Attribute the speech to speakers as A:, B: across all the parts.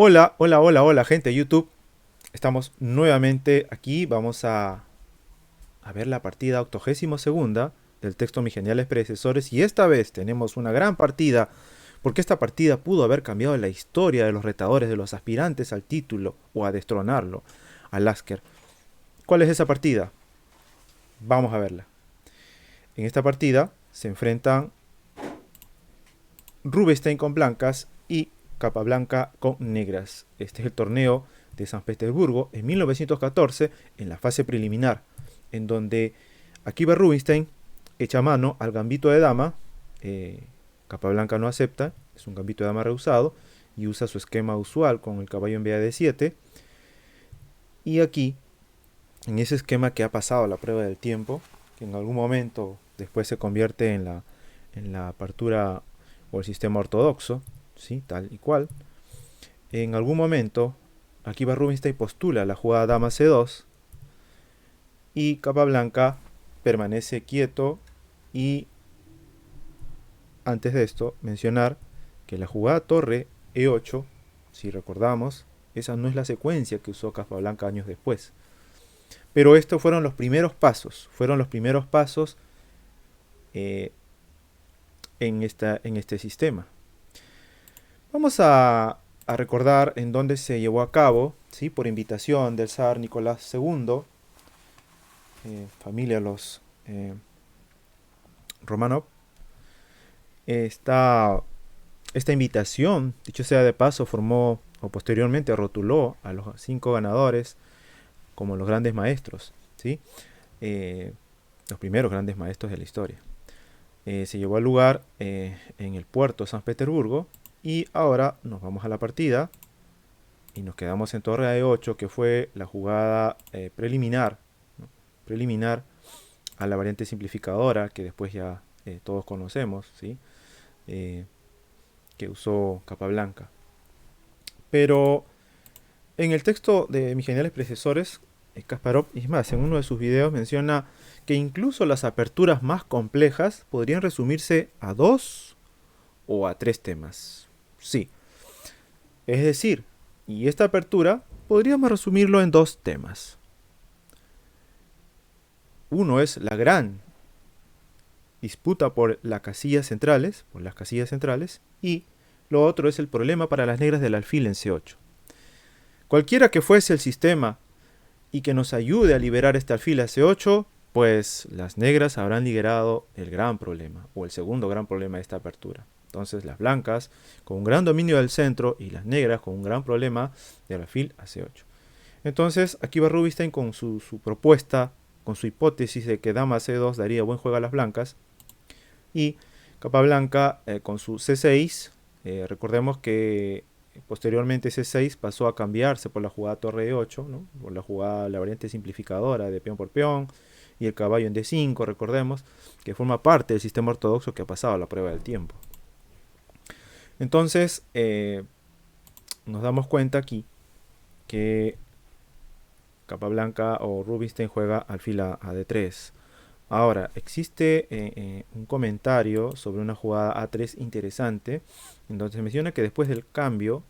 A: Hola, hola, hola, hola, gente de YouTube. Estamos nuevamente aquí. Vamos a ver la partida 82ª del texto Mis geniales predecesores. Y esta vez tenemos una gran partida, porque esta partida pudo haber cambiado la historia de los retadores, de los aspirantes al título o a destronarlo, a Lasker. ¿Cuál es esa partida? Vamos a verla. En esta partida se enfrentan Rubinstein con blancas y Capablanca con negras. Este es el torneo de San Petersburgo en 1914 en la fase preliminar, en donde aquí va Rubinstein, echa mano al gambito de dama, eh, Capablanca no acepta, es un gambito de dama rehusado, y usa su esquema usual con el caballo en BA-D7, y aquí, en ese esquema que ha pasado la prueba del tiempo, que en algún momento después se convierte en la apertura o el sistema ortodoxo, ¿sí? Tal y cual. En algún momento, aquí va Rubinstein postula la jugada dama c2 y Capablanca permanece quieto y antes de esto mencionar que la jugada torre e8, si recordamos, esa no es la secuencia que usó Capablanca años después. Pero estos fueron los primeros pasos eh, en este sistema. Vamos a recordar en dónde se llevó a cabo, ¿sí? Por invitación del zar Nicolás II, familia los Romanov. Esta, esta invitación, dicho sea de paso, formó o posteriormente rotuló a los 5 ganadores como los grandes maestros, ¿sí? Eh, los primeros grandes maestros de la historia. Se llevó a lugar en el puerto de San Petersburgo y ahora nos vamos a la partida y nos quedamos en torre A8, que fue la jugada preliminar, ¿no? Preliminar a la variante simplificadora que después ya todos conocemos, ¿sí? Eh, que usó Capablanca. Pero en el texto de Mis geniales predecesores, Kasparov, es más, en uno de sus videos menciona que incluso las aperturas más complejas podrían resumirse a dos o a tres temas. Sí, es decir, y esta apertura podríamos resumirlo en dos temas. Uno es la gran disputa por las casillas centrales, y lo otro es el problema para las negras del alfil en C8. Cualquiera que fuese el sistema y que nos ayude a liberar este alfil a C8, pues las negras habrán liberado el gran problema, o el segundo gran problema de esta apertura. Entonces las blancas con un gran dominio del centro y las negras con un gran problema del alfil a C8. Entonces aquí va Rubinstein con su propuesta, con su hipótesis de que dama C2 daría buen juego a las blancas, y Capablanca con su C6. Recordemos que posteriormente C6 pasó a cambiarse por la jugada torre E8, ¿no? Por la jugada, la variante simplificadora de peón por peón y el caballo en D5, recordemos, que forma parte del sistema ortodoxo que ha pasado a la prueba del tiempo. Entonces, nos damos cuenta aquí que Capablanca o Rubinstein juega alfil a D3. Ahora, existe un comentario sobre una jugada A3 interesante, en donde se menciona que después del cambio,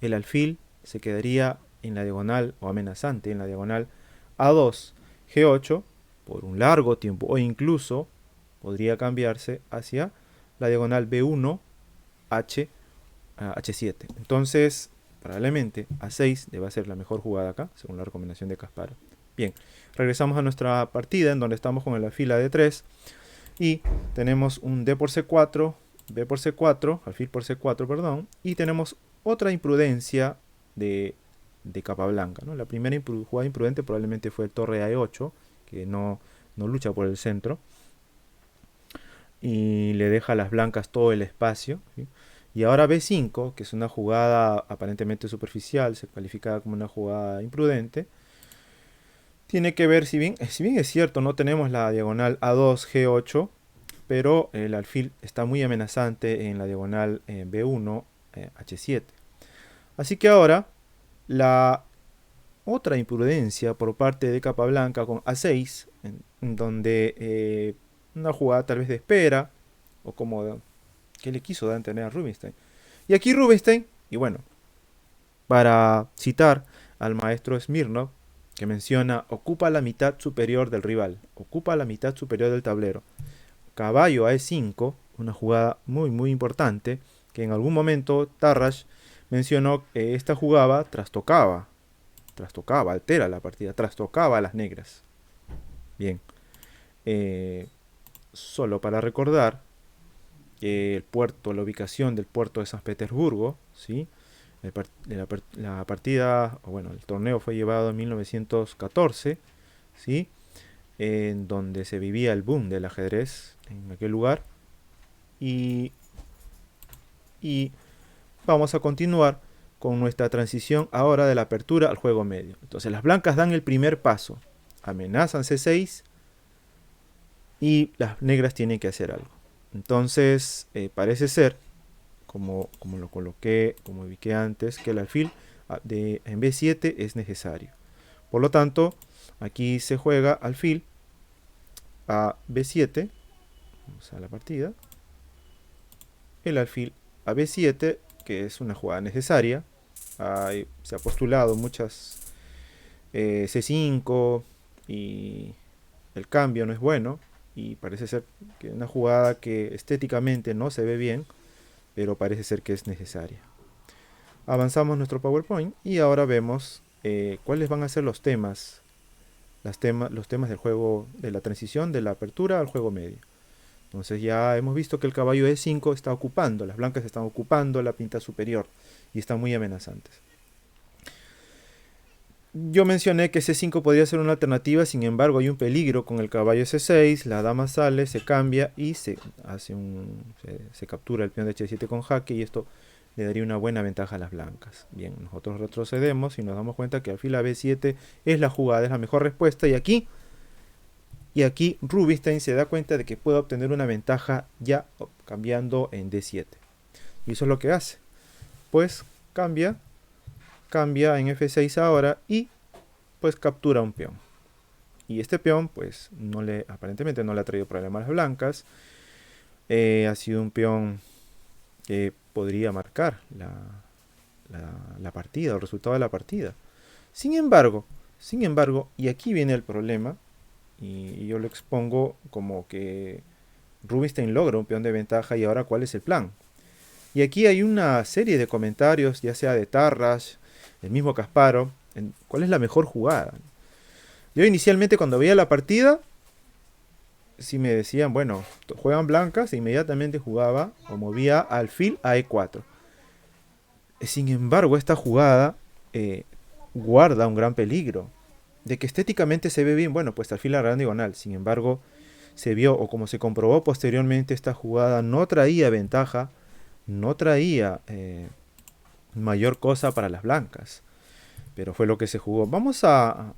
A: el alfil se quedaría en la diagonal o amenazante en la diagonal A2, G8 por un largo tiempo, o incluso podría cambiarse hacia la diagonal B1, H, H7. Entonces, probablemente A6 deba ser la mejor jugada acá, según la recomendación de Kasparov. Bien, regresamos a nuestra partida en donde estamos con la fila de 3 y tenemos un D por C4, B por C4, alfil por C4, perdón, y tenemos otra imprudencia de Capablanca, ¿no? La primera jugada imprudente probablemente fue el torre a E8, que no lucha por el centro y le deja a las blancas todo el espacio, ¿sí? Y ahora B5, que es una jugada aparentemente superficial, se califica como una jugada imprudente, tiene que ver, si bien es cierto, no tenemos la diagonal A2, G8, pero el alfil está muy amenazante en la diagonal B1, H7. Así que ahora, la otra imprudencia por parte de Capablanca con A6, en donde una jugada tal vez de espera, o como que le quiso dar a entender a Rubinstein. Y aquí Rubinstein, y bueno, para citar al maestro Smirnov, que menciona: ocupa la mitad superior del rival, ocupa la mitad superior del tablero. Caballo a E5, una jugada muy importante, que en algún momento Tarrasch mencionó que esta jugada trastocaba, altera la partida, trastocaba a las negras. Bien, solo para recordar que el puerto, la ubicación del puerto de San Petersburgo, ¿sí? La partida, o bueno, el torneo fue llevado en 1914, ¿sí? En donde se vivía el boom del ajedrez en aquel lugar. Y, y vamos a continuar con nuestra transición ahora de la apertura al juego medio. Entonces las blancas dan el primer paso, amenazan C6 y las negras tienen que hacer algo. Entonces parece ser, como lo coloqué, como ubiqué antes, que el alfil en B7 es necesario. Por lo tanto, aquí se juega alfil a B7, vamos a la partida, el alfil a B7, que es una jugada necesaria. Se ha postulado muchas C5 y el cambio no es bueno, y parece ser que una jugada que estéticamente no se ve bien, pero parece ser que es necesaria. Avanzamos nuestro PowerPoint y ahora vemos cuáles van a ser los temas del juego, de la transición de la apertura al juego medio. Entonces ya hemos visto que el caballo E5 está ocupando, las blancas están ocupando la pinta superior y están muy amenazantes. Yo mencioné que C5 podría ser una alternativa, sin embargo hay un peligro con el caballo C6, la dama sale, se cambia y se captura el peón de H7 con jaque, y esto le daría una buena ventaja a las blancas. Bien, nosotros retrocedemos y nos damos cuenta que alfil a B7 es la jugada, es la mejor respuesta, y aquí Rubinstein se da cuenta de que puede obtener una ventaja ya cambiando en D7. Y eso es lo que hace. Pues cambia en F6 ahora y pues captura un peón. Y este peón pues aparentemente no le ha traído problemas a las blancas. Ha sido un peón que podría marcar la partida, el resultado de la partida. Sin embargo, y aquí viene el problema, y yo lo expongo como que Rubinstein logra un peón de ventaja, y ahora ¿cuál es el plan? Y aquí hay una serie de comentarios, ya sea de Tarrasch, el mismo Kasparov, ¿cuál es la mejor jugada? Yo inicialmente cuando veía la partida, si me decían, bueno, juegan blancas, e inmediatamente jugaba o movía alfil a E4. Sin embargo, esta jugada guarda un gran peligro. De que estéticamente se ve bien, bueno, pues alfil a gran diagonal. Sin embargo, se vio, o como se comprobó posteriormente, esta jugada no traía ventaja, no traía mayor cosa para las blancas. Pero fue lo que se jugó. Vamos a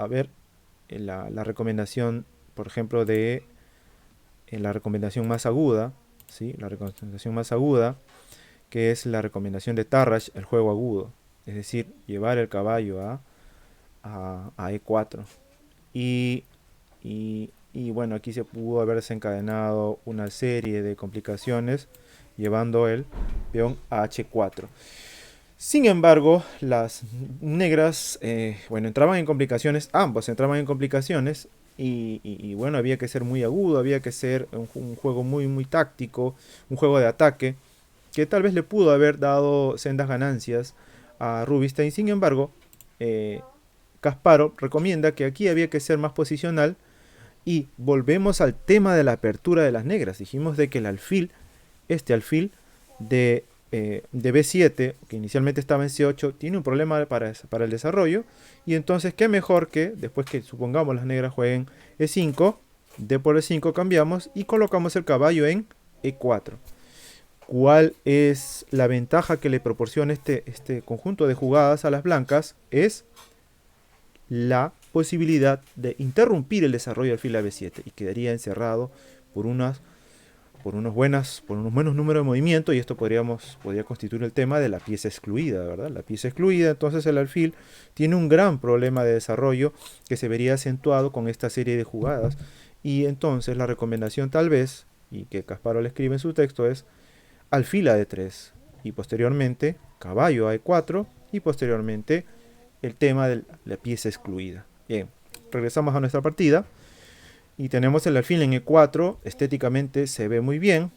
A: ver la recomendación, por ejemplo, de la recomendación más aguda, ¿sí? La recomendación más aguda, que es la recomendación de Tarrasch, el juego agudo. Es decir, llevar el caballo a E4. Y bueno, aquí se pudo haber desencadenado una serie de complicaciones llevando el peón a H4. Sin embargo, las negras, entraban en complicaciones, ambos entraban en complicaciones, y bueno, había que ser muy agudo, había que ser un juego muy táctico, un juego de ataque, que tal vez le pudo haber dado sendas ganancias a Rubinstein. Sin embargo, Kasparov recomienda que aquí había que ser más posicional, y volvemos al tema de la apertura de las negras. Dijimos de que el alfil, este alfil de B7, que inicialmente estaba en C8, tiene un problema para el desarrollo, y entonces qué mejor que, después que supongamos las negras jueguen E5, D por E5 cambiamos y colocamos el caballo en E4. ¿Cuál es la ventaja que le proporciona este conjunto de jugadas a las blancas? Es la posibilidad de interrumpir el desarrollo del alfil a B7, y quedaría encerrado por unos buenos números de movimiento, y esto podría constituir el tema de la pieza excluida, ¿verdad? La pieza excluida, entonces el alfil tiene un gran problema de desarrollo que se vería acentuado con esta serie de jugadas, y entonces la recomendación tal vez, y que Kasparov le escribe en su texto, es alfil a D3. y posteriormente caballo a E4 y posteriormente el tema de la pieza excluida. Bien, regresamos a nuestra partida y tenemos el alfil en E4, estéticamente se ve muy bien,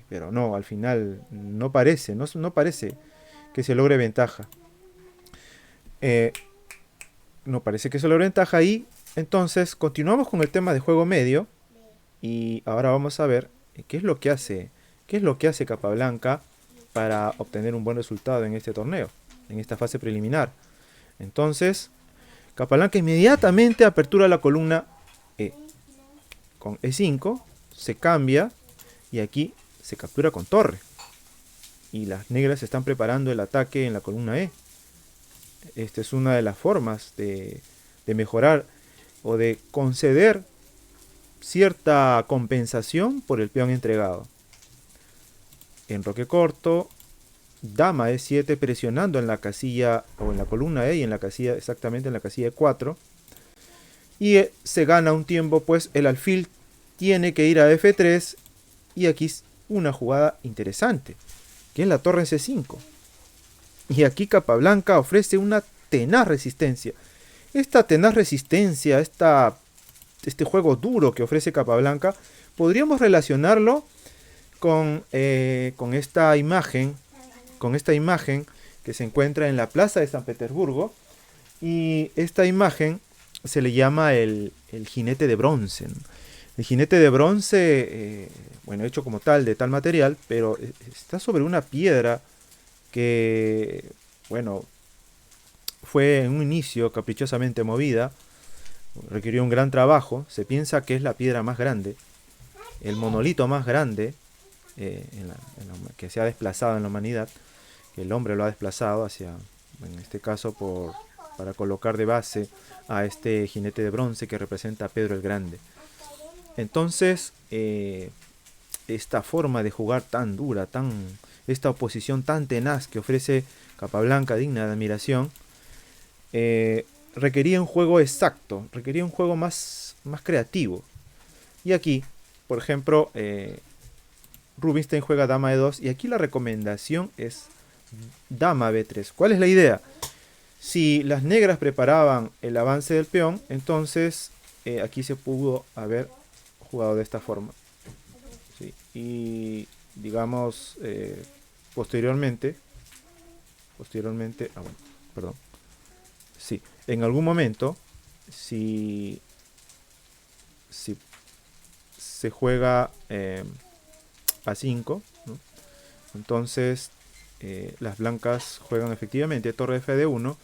A: pero no, al final no parece, no parece que se logre ventaja. No parece que se logre ventaja y entonces continuamos con el tema de juego medio y ahora vamos a ver qué es lo que hace Capablanca para obtener un buen resultado en este torneo, en esta fase preliminar. Entonces, Capablanca inmediatamente apertura la columna E. Con E5 se cambia y aquí se captura con torre. Y las negras están preparando el ataque en la columna E. Esta es una de las formas de mejorar o de conceder cierta compensación por el peón entregado. Enroque corto, dama E7 presionando en la casilla o en la columna E y en la casilla, exactamente en la casilla E4. Y se gana un tiempo, pues el alfil tiene que ir a F3 y aquí una jugada interesante, que es la torre C5. Y aquí Capablanca ofrece una tenaz resistencia. Esta tenaz resistencia, este juego duro que ofrece Capablanca, podríamos relacionarlo con esta imagen que se encuentra en la plaza de San Petersburgo. Y esta imagen se le llama el jinete de bronce. El jinete de bronce, bueno, hecho como tal, de tal material, pero está sobre una piedra que, bueno, fue en un inicio caprichosamente movida, requirió un gran trabajo. Se piensa que es la piedra más grande, el monolito más grande que se ha desplazado en la humanidad, que el hombre lo ha desplazado hacia, en este caso, para colocar de base a este jinete de bronce que representa a Pedro el Grande. Entonces, esta forma de jugar tan dura, esta oposición tan tenaz que ofrece Capablanca, digna de admiración, requería un juego exacto, requería un juego más creativo. Y aquí, por ejemplo, Rubinstein juega dama E2 y aquí la recomendación es dama B3. ¿Cuál es la idea? Si las negras preparaban el avance del peón, entonces aquí se pudo haber jugado de esta forma. ¿Sí? Y digamos, posteriormente, bueno, perdón. Sí, en algún momento, si se juega A5, ¿no? Entonces las blancas juegan efectivamente torre F1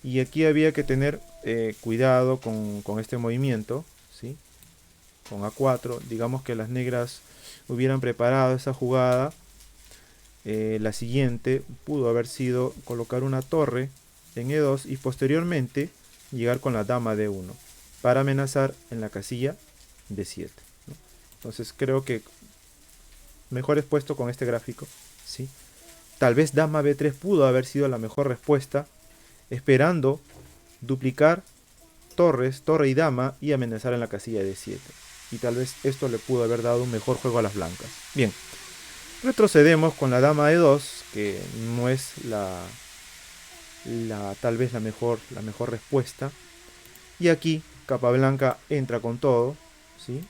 A: y aquí había que tener cuidado con este movimiento, ¿sí? Con A4, digamos que las negras hubieran preparado esa jugada. La siguiente pudo haber sido colocar una torre en E2 y posteriormente llegar con la dama D1 para amenazar en la casilla D7, ¿no? Entonces creo que mejor expuesto con este gráfico, ¿sí? Tal vez dama B3 pudo haber sido la mejor respuesta, esperando duplicar torres, torre y dama y amenazar en la casilla D7. Y tal vez esto le pudo haber dado un mejor juego a las blancas. Bien, retrocedemos con la dama E2, que no es tal vez la mejor respuesta. Y aquí Capablanca entra con todo, ¿sí?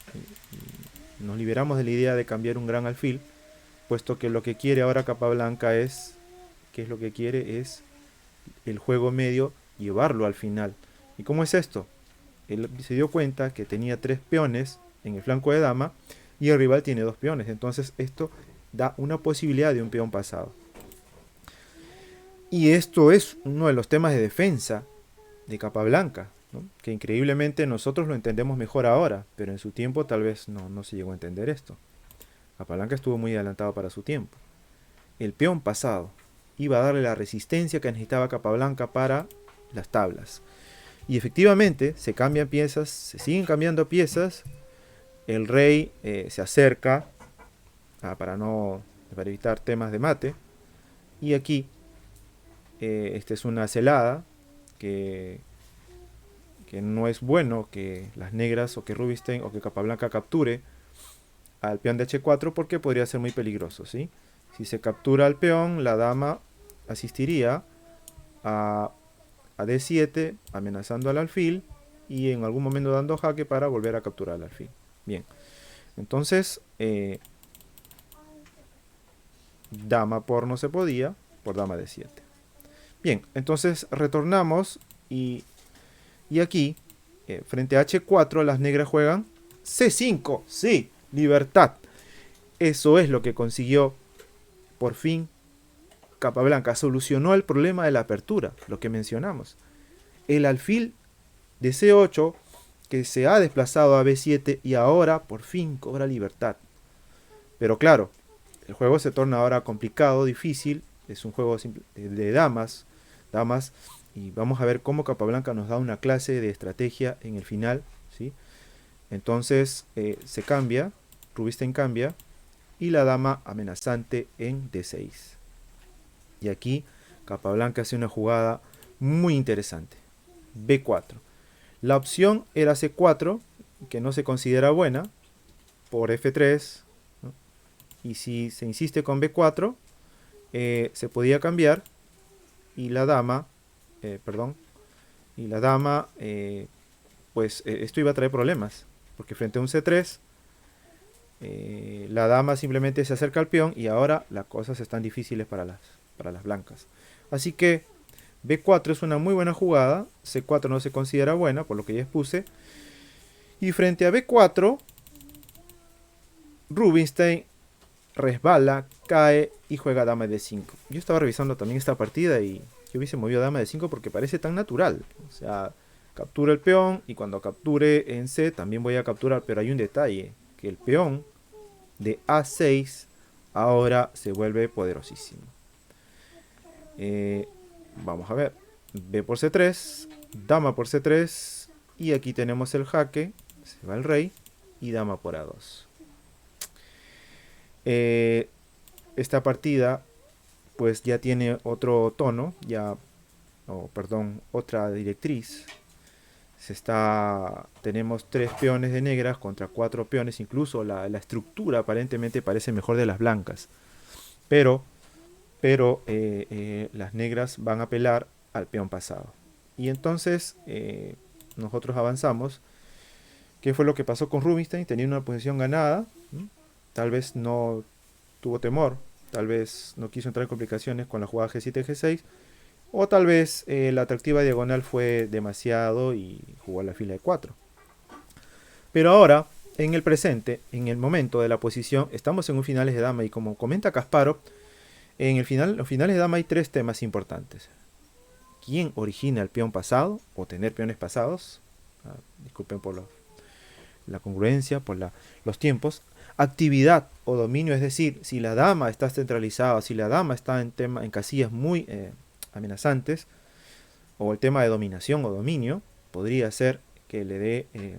A: Y nos liberamos de la idea de cambiar un gran alfil, puesto que lo que quiere ahora Capablanca es el juego medio, llevarlo al final. ¿Y cómo es esto? Él se dio cuenta que tenía 3 peones en el flanco de dama y el rival tiene 2 peones. Entonces esto da una posibilidad de un peón pasado. Y esto es uno de los temas de defensa de Capablanca, ¿no? Que increíblemente nosotros lo entendemos mejor ahora, pero en su tiempo tal vez no se llegó a entender esto. Capablanca estuvo muy adelantado para su tiempo. El peón pasado iba a darle la resistencia que necesitaba Capablanca para las tablas. Y efectivamente se cambian piezas, se siguen cambiando piezas. El rey se acerca para evitar temas de mate. Y aquí esta es una celada que no es bueno que las negras o que Rubinstein o que Capablanca capture al peón de H4 porque podría ser muy peligroso, ¿sí? Si se captura al peón, la dama asistiría a, a D7, amenazando al alfil y en algún momento dando jaque para volver a capturar al alfil. Bien, entonces dama por no se podía, por dama D7. Bien, entonces retornamos y aquí, frente a H4, las negras juegan C5. Sí, libertad. Eso es lo que consiguió por fin Capablanca. Solucionó el problema de la apertura, lo que mencionamos. El alfil de C8 que se ha desplazado a B7 y ahora por fin cobra libertad. Pero claro, el juego se torna ahora complicado, difícil. Es un juego de damas, y vamos a ver cómo Capablanca nos da una clase de estrategia en el final, ¿sí? Entonces se cambia, Rubinstein cambia, y la dama amenazante en D6. Y aquí Capablanca hace una jugada muy interesante. B4. La opción era C4, que no se considera buena, por F3, ¿no? Y si se insiste con B4, se podía cambiar y la dama, pues esto iba a traer problemas, porque frente a un C3, la dama simplemente se acerca al peón y ahora las cosas están difíciles para las blancas. Así que B4 es una muy buena jugada, C4 no se considera buena, por lo que ya expuse, y frente a B4, Rubinstein resbala, cae y juega dama de 5. Yo estaba revisando también esta partida y yo hubiese movido dama de 5 porque parece tan natural. O sea, captura el peón y cuando capture en C también voy a capturar, pero hay un detalle, que el peón de A6 ahora se vuelve poderosísimo. Vamos a ver, B por C3, dama por C3 y aquí tenemos el jaque, se va el rey y dama por A2. Esta partida pues ya tiene otro tono, otra directriz. Tenemos 3 peones de negras contra 4 peones, incluso la estructura aparentemente parece mejor de las blancas, pero las negras van a apelar al peón pasado. Y entonces nosotros avanzamos. ¿Qué fue lo que pasó con Rubinstein? Tenía una posición ganada, tal vez no tuvo temor, tal vez no quiso entrar en complicaciones con la jugada G7, G6, o tal vez la atractiva diagonal fue demasiado y jugó a la fila de 4. Pero ahora, en el presente, en el momento de la posición, estamos en un finales de dama y como comenta Kasparov, los finales de dama hay 3 temas importantes. ¿Quién origina el peón pasado o tener peones pasados? Disculpen por la congruencia, por los tiempos. Actividad o dominio, es decir, si la dama está centralizada, si la dama está en casillas muy amenazantes, o el tema de dominación o dominio, podría ser que le dé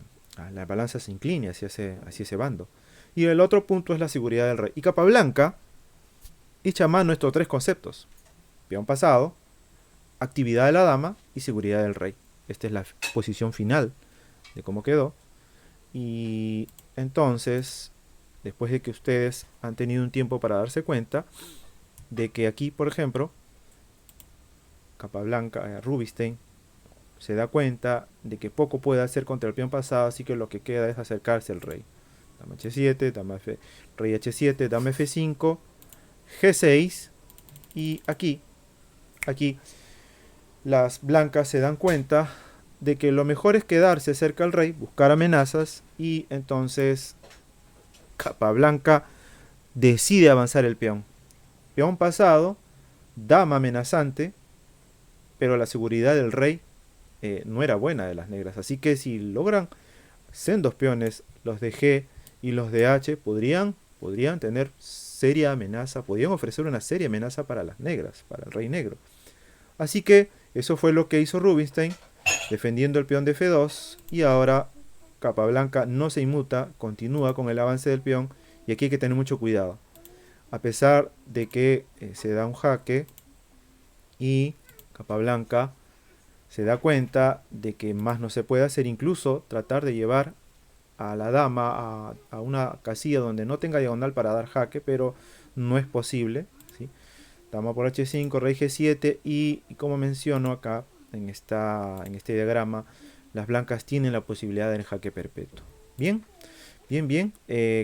A: la balanza se incline hacia ese bando. Y el otro punto es la seguridad del rey. Y Capablanca echa mano estos 3 conceptos: peón pasado, actividad de la dama y seguridad del rey. Esta es la posición final de cómo quedó. Y entonces, después de que ustedes han tenido un tiempo para darse cuenta de que aquí, por ejemplo, Capablanca, Rubinstein, se da cuenta de que poco puede hacer contra el peón pasado, así que lo que queda es acercarse al rey. Dama H7, rey H7, dama F5, G6, y aquí las blancas se dan cuenta de que lo mejor es quedarse cerca al rey, buscar amenazas, y entonces Capablanca decide avanzar el peón. Peón pasado, dama amenazante, pero la seguridad del rey no era buena de las negras. Así que si logran sendos peones, los de G y los de H, podrían tener seria amenaza, podrían ofrecer una seria amenaza para las negras, para el rey negro. Así que eso fue lo que hizo Rubinstein, defendiendo el peón de F2, y ahora Capablanca no se inmuta, continúa con el avance del peón, y aquí hay que tener mucho cuidado. A pesar de que se da un jaque y Capablanca se da cuenta de que más no se puede hacer, incluso tratar de llevar a la dama a una casilla donde no tenga diagonal para dar jaque, pero no es posible, ¿sí? Dama por H5, rey G7 y como menciono acá en este diagrama, las blancas tienen la posibilidad del jaque perpetuo. Bien, bien, bien.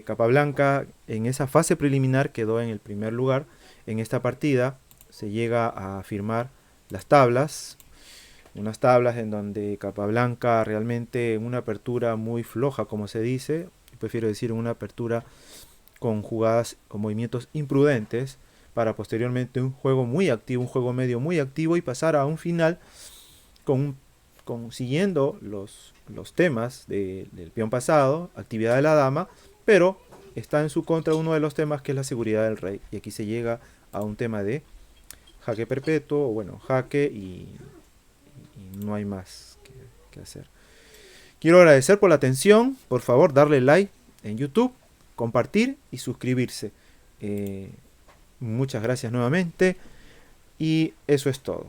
A: Capablanca en esa fase preliminar quedó en el primer lugar. En esta partida se llega a firmar las tablas, unas tablas en donde Capablanca realmente en una apertura muy floja, como se dice, prefiero decir una apertura con jugadas o movimientos imprudentes, para posteriormente un juego muy activo, un juego medio muy activo y pasar a un final con, siguiendo los temas del peón pasado, actividad de la dama, pero está en su contra uno de los temas que es la seguridad del rey. Y aquí se llega a un tema de jaque perpetuo, o bueno, jaque y no hay más que hacer. Quiero agradecer por la atención, por favor darle like en YouTube, compartir y suscribirse. Muchas gracias nuevamente y eso es todo.